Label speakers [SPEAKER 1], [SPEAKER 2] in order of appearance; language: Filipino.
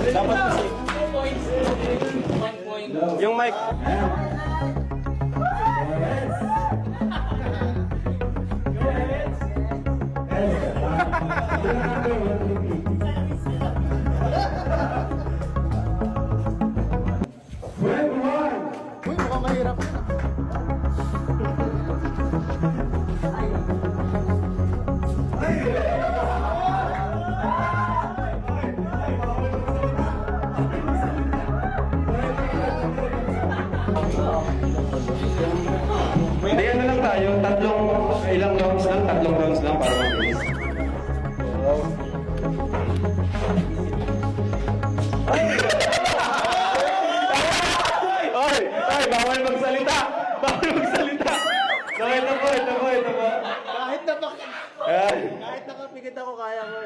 [SPEAKER 1] Dapat kasi.
[SPEAKER 2] 2 points. 1 point.
[SPEAKER 1] Yung mic.
[SPEAKER 3] Uy, mukhang mahirap yun.
[SPEAKER 1] Hindi, ano lang tayo. Ilang rounds lang. 3 rounds lang para mabilis. Oy! Oy! Bawal magsalita! Bawal magsalita! So, ito po.
[SPEAKER 3] Kahit
[SPEAKER 1] Ayan.
[SPEAKER 3] nakapikit ako, kaya ko.